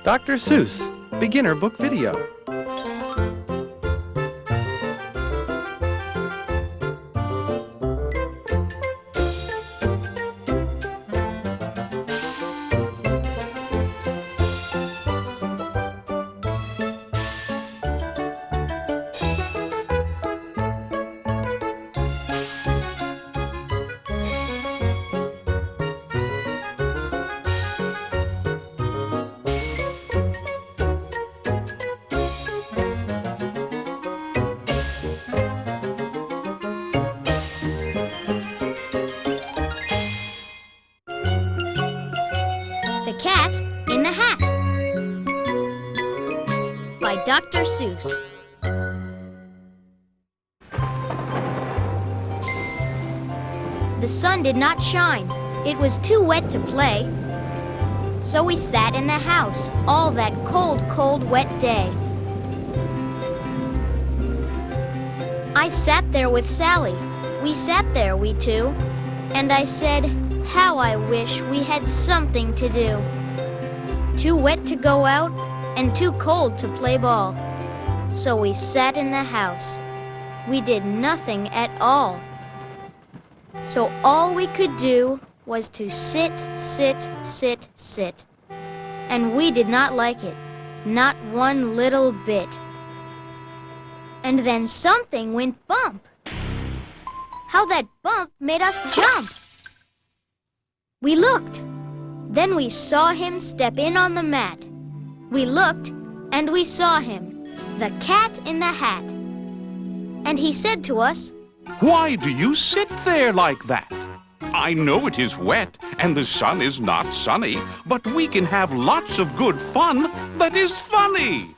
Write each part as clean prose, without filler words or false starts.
Dr. Seuss Beginner Book Video. The Cat in the Hat by Dr. Seuss. The sun did not shine. It was too wet to play. So we sat in the house all that cold, cold, wet day. I sat there with Sally. We sat there, we two, and I said, how I wish we had something to do. Too wet to go out and too cold to play ball. So we sat in the house. We did nothing at all. So all we could do was to sit, sit, sit, sit. And we did not like it, not one little bit. And then something went bump. How that bump made us jump! We looked. Then we saw him step in on the mat. We looked, and we saw him, the Cat in the Hat. And he said to us, "Why do you sit there like that? I know it is wet, and the sun is not sunny, but we can have lots of good fun that is funny.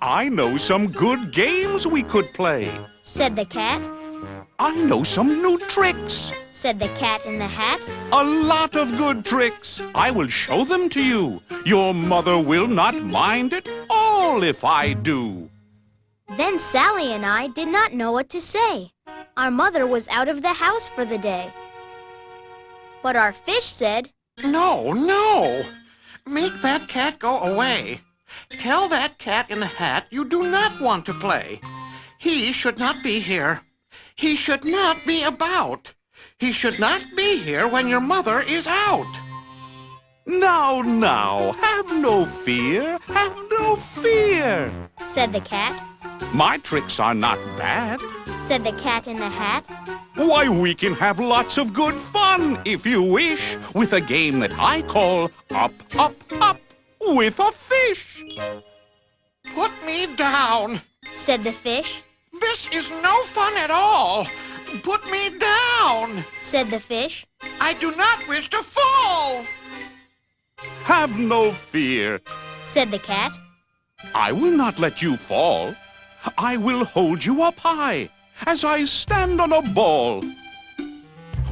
I know some good games we could play. said the cat. I know some new tricks. Said the Cat in the Hat. A lot of good tricks. I will show them to you. Your mother will not mind at all if I do." Then Sally and I did not know what to say. Our mother was out of the house for the day. But our fish said, No, no! Make that cat go away. Tell that Cat in the Hat you do not want to play. He should not be here. He should not be about. He should not be here when your mother is out. Now, have no fear, have no fear. said the cat. My tricks are not bad. Said the Cat in the Hat. Why, we can have lots of good fun, if you wish, with a game that I call Up, Up, Up with a Fish. Put me down. Said the fish. This is no fun at all. Put me down. Said the fish. I do not wish to fall. Have no fear. Said the cat. I will not let you fall. I will hold you up high as I stand on a ball,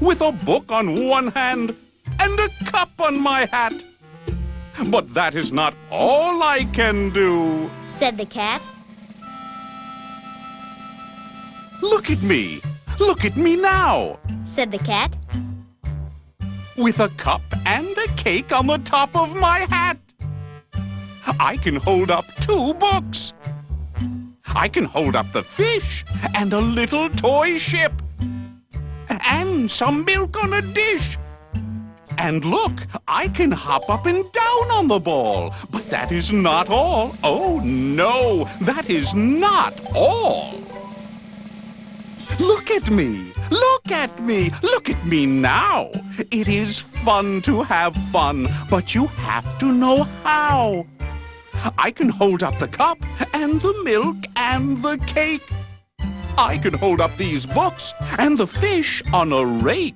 with a book on one hand and a cup on my hat. But that is not all I can do. Said the cat. Look at me. Look at me now. Said the cat. With a cup and a cake on the top of my hat. I can hold up 2 books. I can hold up the fish and a little toy ship. And some milk on a dish. And look, I can hop up and down on the ball. But that is not all. Oh, no, that is not all. Look at me. Look at me. Look at me now. It is fun to have fun, but you have to know how. I can hold up the cup and the milk and the cake. I can hold up these books and the fish on a rake.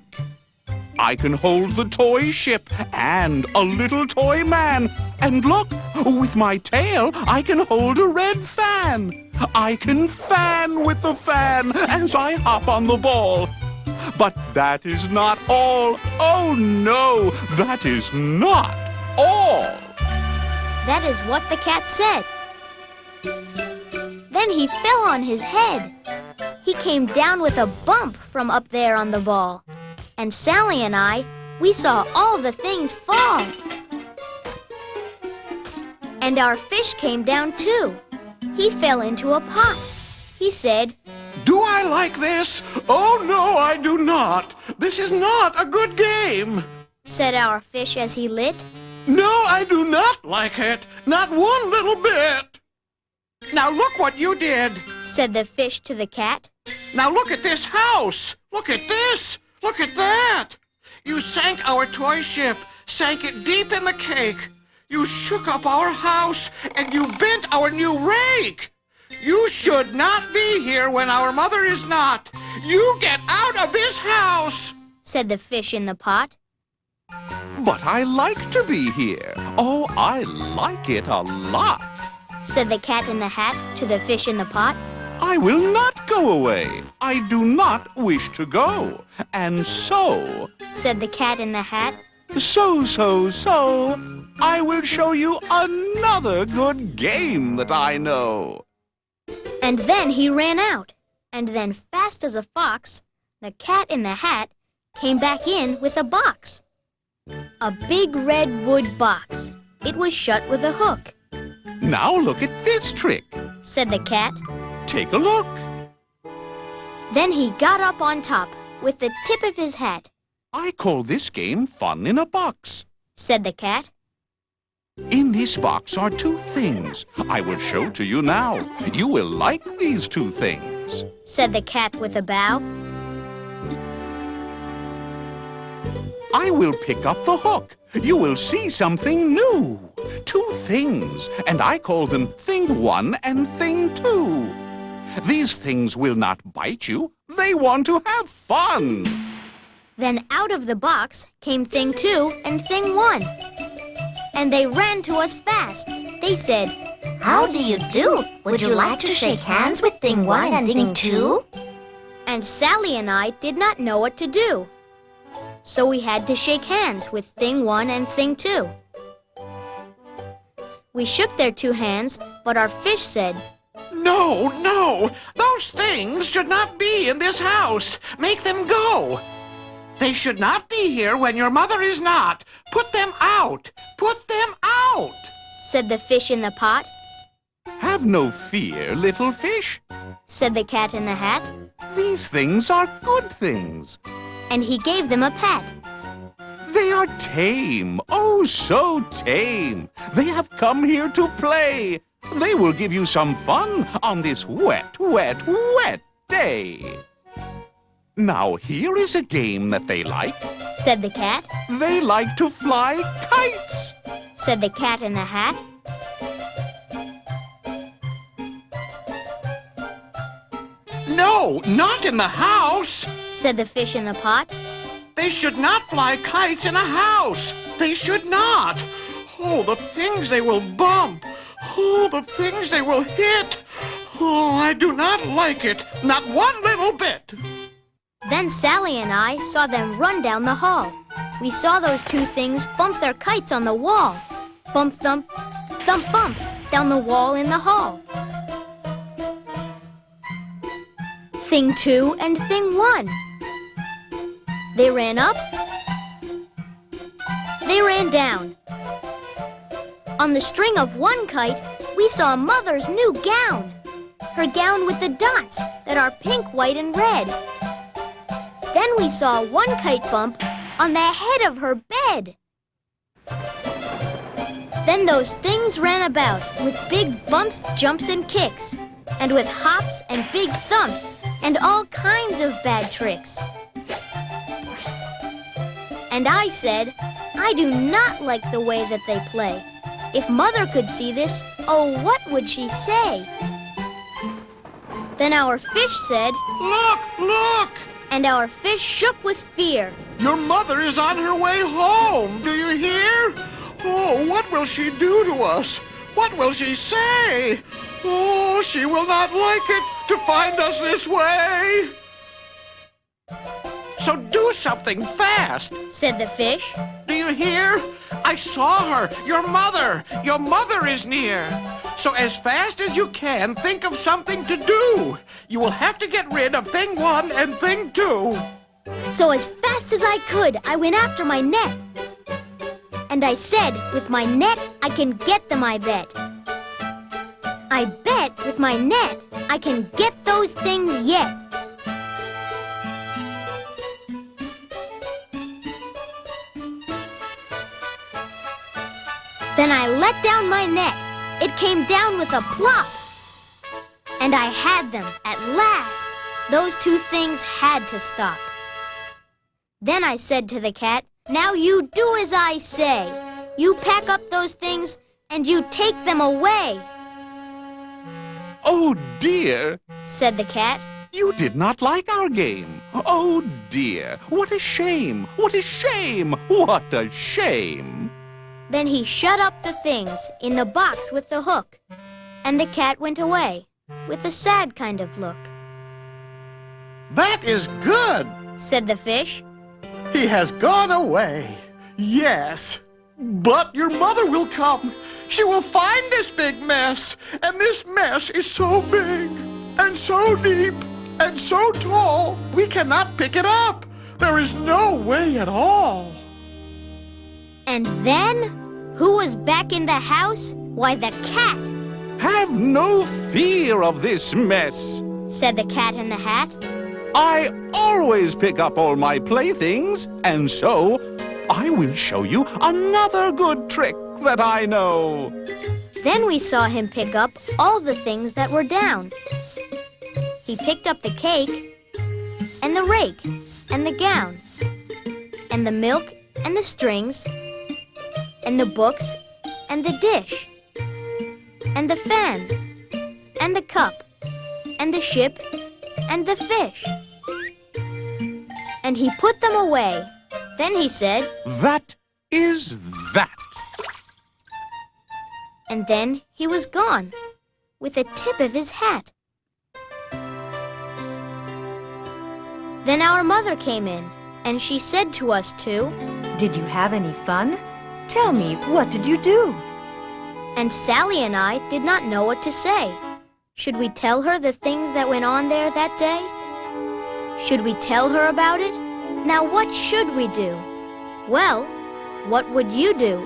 I can hold the toy ship and a little toy man. And look, with my tail, I can hold a red fan. I can fan with the fan as I hop on the ball. But that is not all. Oh, no, that is not all. That is what the cat said. Then he fell on his head. He came down with a bump from up there on the ball. And Sally and I, we saw all the things fall. And our fish came down too. He fell into a pot. He said, Do I like this? Oh, no, I do not. This is not a good game. said our fish as he lit. No, I do not like it. Not one little bit. Now look what you did. Said the fish to the cat. Now look at this house. Look at this. Look at that. You sank our toy ship, sank it deep in the cake. You shook up our house, and you bent our new rake. You should not be here when our mother is not. You get out of this house, said the fish in the pot. But I like to be here. Oh, I like it a lot. Said the cat in the hat to the fish in the pot. I will not go away. I do not wish to go. And so, said the cat in the hat. so, I will show you another good game that I know. And then he ran out. And then, fast as a fox, the cat in the hat came back in with a box. A big red wood box. It was shut with a hook. Now look at this trick, said the cat. Take a look. Then he got up on top with the tip of his hat, I call this game Fun in a Box. said the cat. In this box are two things. I will show to you now. You will like these two things, said the cat with a bow. I will pick up the hook. You will see something new. Two things, and I call them Thing 1 and Thing 2. These things will not bite you. They want to have fun. Then out of the box came Thing 2 and Thing 1. And they ran to us fast. They said, How do you do? Would you like to shake hands with Thing 1 and Thing 2? and Sally and I did not know what to do. So we had to shake hands with Thing 1 and Thing 2. We shook their two hands, but our fish said, No, no, those things should not be in this house. Make them go. They should not be here when your mother is not. Put them out. Put them out. said the fish in the pot, Have no fear, little fish. said the cat in the hat, These things are good things. and he gave them a pat. They are tame, oh so tame. They have come here to play. They will give you some fun on this wet, wet, wet day. Now here is a game that they like. Said the cat, They like to fly kites. said the cat in the hat. No, not in the house. Said the fish in the pot. They should not fly kites in a house. They should not. Oh, the things they will bump. Oh, the things they will hit. Oh, I do not like it. Not one little bit. Then Sally and I saw them run down the hall. We saw those two things bump their kites on the wall. Bump, thump, thump, bump, down the wall in the hall. Thing 2 and Thing 1. They ran up. They ran down. On the string of one kite, we saw Mother's new gown. Her gown with the dots that are pink, white, and red. Then we saw one kite bump on the head of her bed. Then those things ran about with big bumps, jumps, and kicks, and with hops and big thumps, and all kinds of bad tricks. And I said, I do not like the way that they play. If Mother could see this, oh, what would she say? Then our fish said, Look, look. and our fish shook with fear. Your mother is on her way home. Do you hear? Oh, what will she do to us? What will she say? Oh, she will not like it to find us this way. So do something fast. Said the fish. Do you hear? I saw her. Your mother. Your mother is near. So as fast as you can, think of something to do. You will have to get rid of Thing 1 and Thing 2. So as fast as I could, I went after my net. And I said, with my net, I can get them, I bet. I bet with my net, I can get those things yet. Then I let down my net. It came down with a plop. And I had them at last. Those two things had to stop. Then I said to the cat, "Now you do as I say. You pack up those things and you take them away," Oh dear, said the cat. you did not like our game. Oh dear, what a shame, what a shame, what a shame. Then he shut up the things in the box with the hook, and the cat went away with a sad kind of look. That is good. Said the fish. He has gone away. Yes. But your mother will come. She will find this big mess. And this mess is so big and so deep and so tall, we cannot pick it up. There is no way at all. And then, who was back in the house? Why, the cat, Have no fear of this mess. said the Cat in the Hat. I always pick up all my playthings, and so I will show you another good trick that I know. Then we saw him pick up all the things that were down. He picked up the cake, and the rake, and the gown, and the milk, and the strings, and the books, and the dish, and the fan, and the cup, and the ship, and the fish. And he put them away. Then he said, That is that. and then he was gone, with a tip of his hat. Then our mother came in, and she said to us two, Did you have any fun? Tell me, what did you do? and Sally and I did not know what to say. Should we tell her the things that went on there that day? Should we tell her about it? Now what should we do? Well, what would you do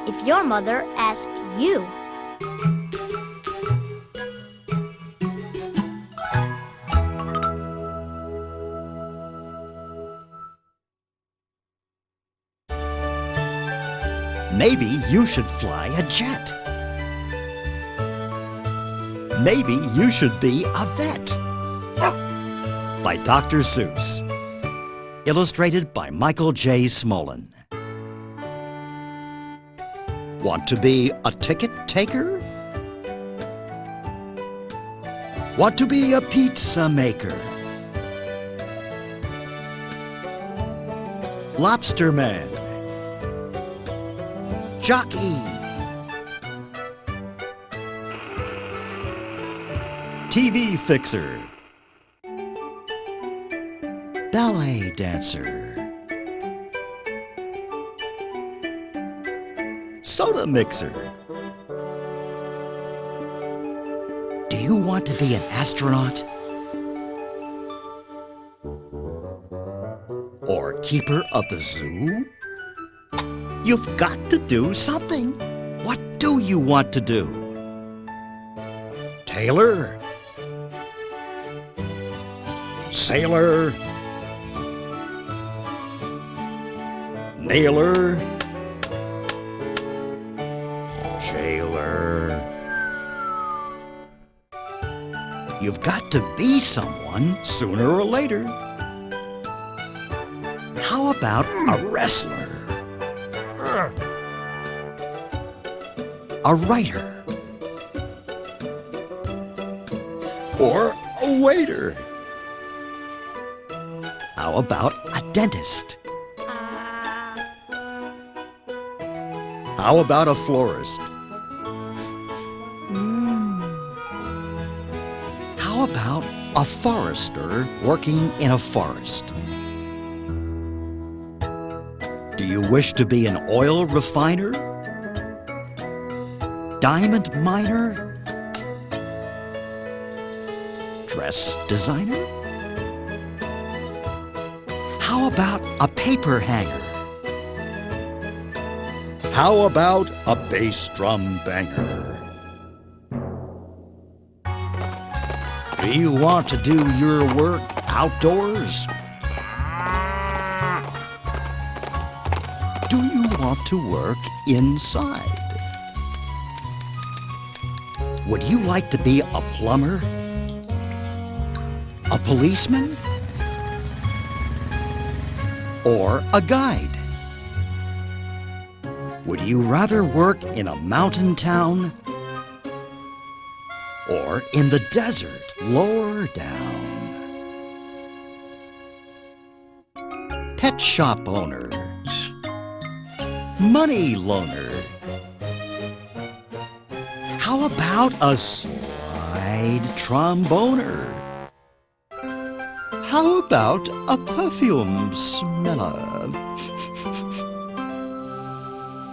if your mother asked you? Maybe you should fly a jet. Maybe you should be a vet. By Dr. Seuss. Illustrated by Michael J. Smolin. Want to be a ticket taker? Want to be a pizza maker? Lobster man. Jockey. TV fixer. Ballet dancer. Soda mixer. Do you want to be an astronaut? Or keeper of the zoo? You've got to do something. What do you want to do? Tailor? Sailor? Nailer? Jailer? You've got to be someone sooner or later. How about a wrestler? A writer? Or a waiter? How about a dentist? How about a florist? How about a forester working in a forest? Do you wish to be an oil refiner? Diamond miner? Dress designer? How about a paper hanger? How about a bass drum banger? Do you want to do your work outdoors? Do you want to work inside? Would you like to be a plumber? A policeman? Or a guide? Would you rather work in a mountain town or in the desert lower down? Pet shop owner, money loaner. How about a slide tromboner? How about a perfume smeller?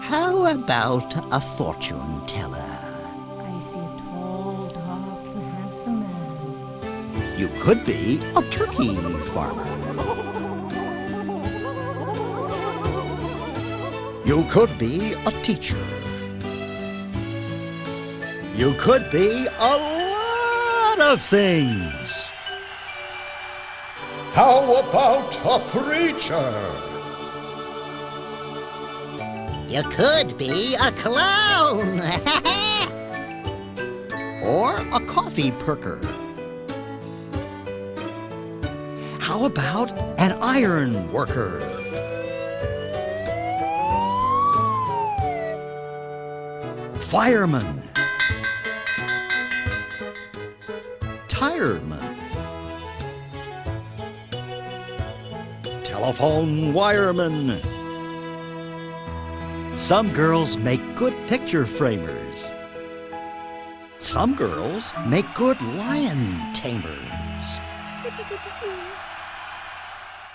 How about a fortune teller? I see a tall, dark, and handsome man. You could be a turkey farmer. You could be a teacher. You could be a lot of things. How about a preacher? You could be a clown. Or a coffee perker? How about an iron worker? Fireman? Tireman? Telephone wireman? Some girls make good picture framers. Some girls make good lion tamers.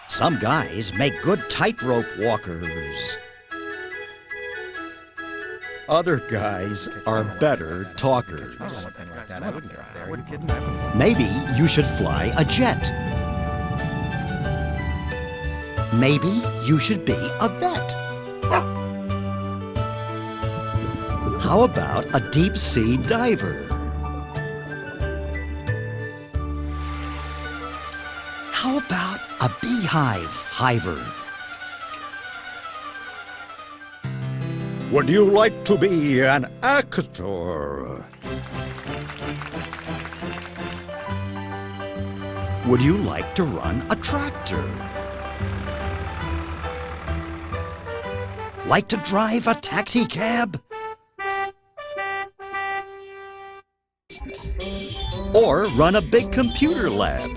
Some guys make good tightrope walkers. Other guys are better talkers. Maybe you should fly a jet. Maybe you should be a vet. How about a deep-sea diver? How about a beehive hiver? Would you like to be an actor? Would you like to run a tractor? Like to drive a taxi cab? Or run a big computer lab?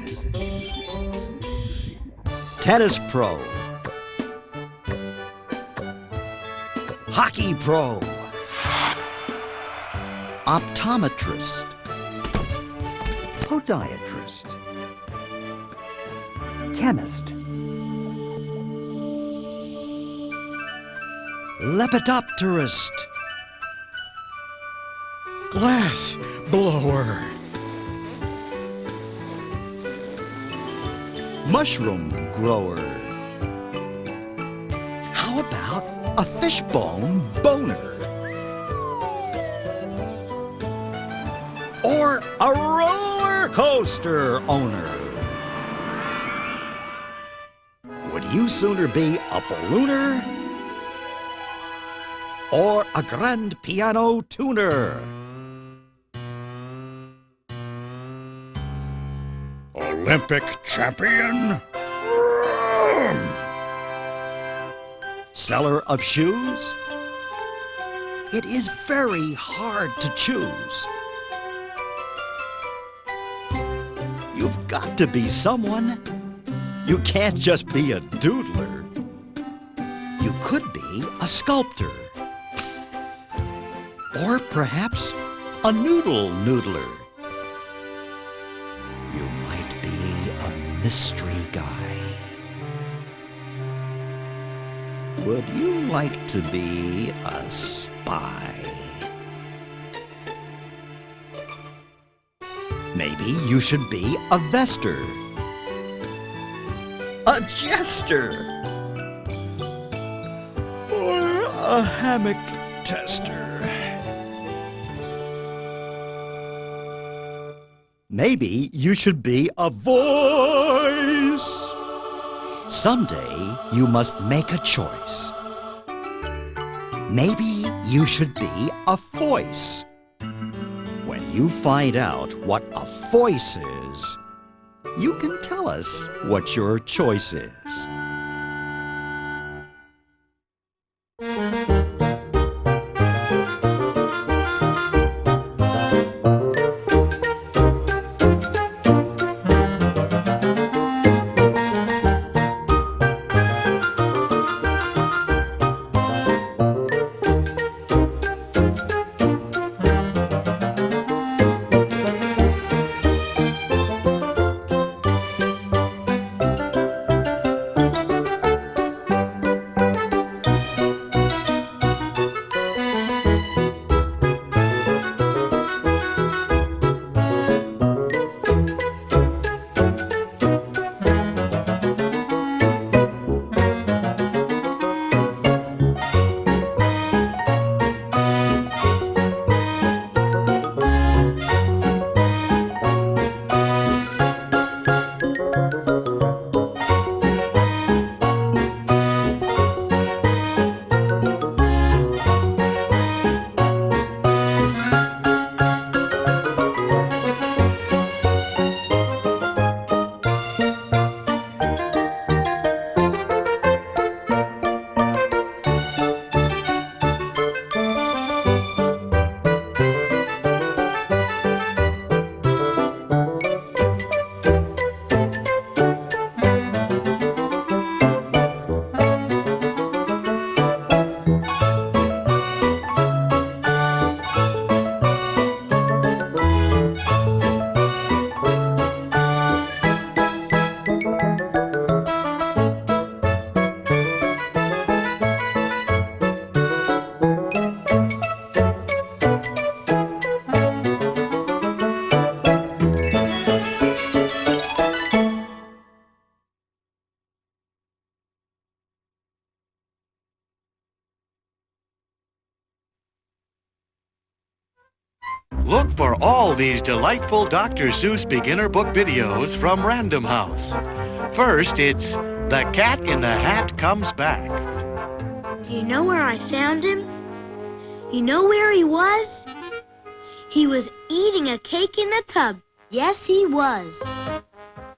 Tennis pro? Hockey pro? Optometrist? Podiatrist? Chemist? Lepidopterist? Glass blower? Mushroom grower? How about a fishbone boner? Or a roller coaster owner? Would you sooner be a ballooner or a grand piano tuner? Olympic champion? Seller of shoes? It is very hard to choose. You've got to be someone. You can't just be a doodler. You could be a sculptor. Or perhaps a noodle noodler. You might be a mystery guy. Would you like to be a spy? Maybe you should be a vester. A jester. Or a hammock tester. Maybe you should be a voice. Someday you must make a choice. Maybe you should be a voice. When you find out what a voice is, you can tell us what your choice is. Look for all these delightful Dr. Seuss beginner book videos from Random House. First, it's The Cat in the Hat Comes Back. Do you know where I found him? You know where he was? He was eating a cake in the tub. Yes, he was.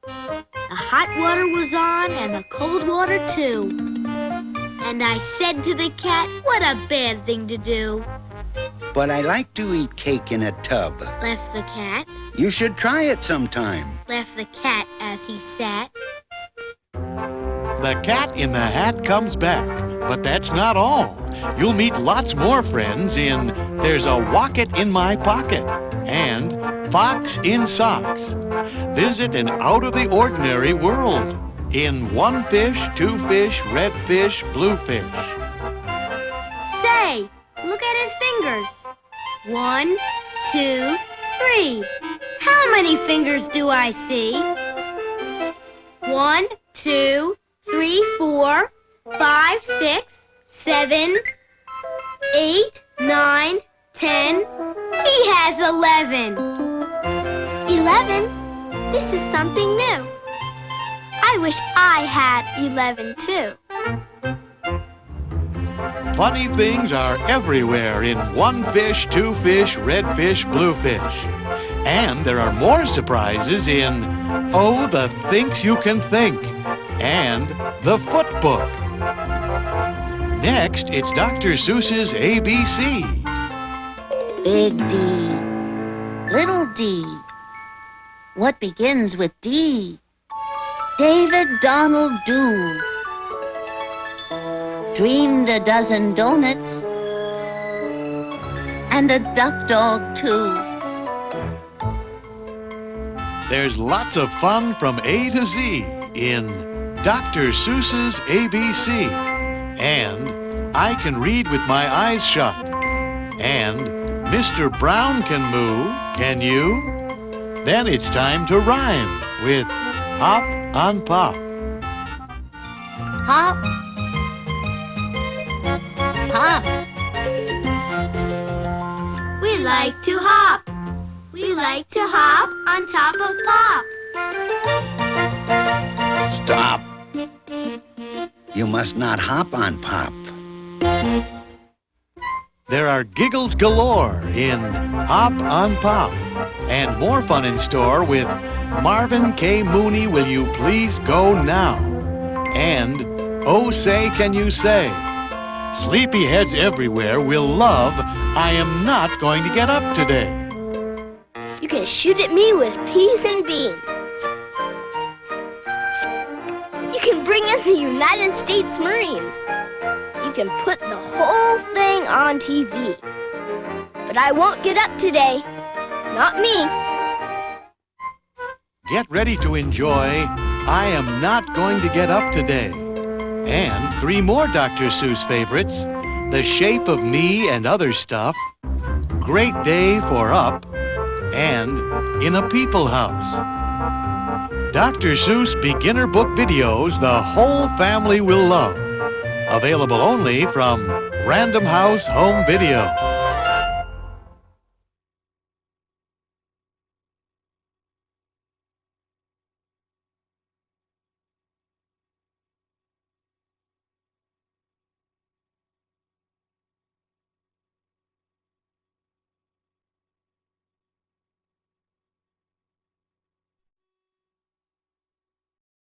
The hot water was on and the cold water too. And I said to the cat, what a bad thing to do. But I like to eat cake in a tub. Left the cat. You should try it sometime. Left the cat as he sat. The Cat in the Hat Comes Back. But that's not all. You'll meet lots more friends in There's a Wocket in My Pocket and Fox in Socks. Visit an out-of-the-ordinary world in One Fish, Two Fish, Red Fish, Blue Fish. Say, look at his fingers. 1, 2, 3. How many fingers do I see? 1, 2, 3, 4, 5, 6, 7, 8, 9, 10. He has 11. 11? This is something new. I wish I had 11 too. Funny things are everywhere in One Fish, Two Fish, Red Fish, Blue Fish. And there are more surprises in Oh, the Thinks You Can Think and The Foot Book. Next, it's Dr. Seuss's ABC. Big D, little d. What begins with D? David Donald Do. Dreamed a dozen donuts and a duck dog too. There's lots of fun from A to Z in Dr. Seuss's ABC and I Can Read With My Eyes Shut and Mr. Brown Can Moo, Can You? Then it's time to rhyme with Hop on Pop. Hop, top. We like to hop. We like to hop on top of Pop. Stop. You must not hop on Pop. There are giggles galore in Hop on Pop, and more fun in store with Marvin K. Mooney, Will You Please Go Now? And Oh Say Can You Say? Sleepyheads everywhere will love I Am Not Going to Get Up Today. You can shoot at me with peas and beans. You can bring in the United States Marines. You can put the whole thing on TV. But I won't get up today. Not me. Get ready to enjoy I Am Not Going to Get Up Today. And 3 more Dr. Seuss favorites, The Shape of Me and Other Stuff, Great Day for Up, and In a People House. Dr. Seuss beginner book videos the whole family will love. Available only from Random House Home Video.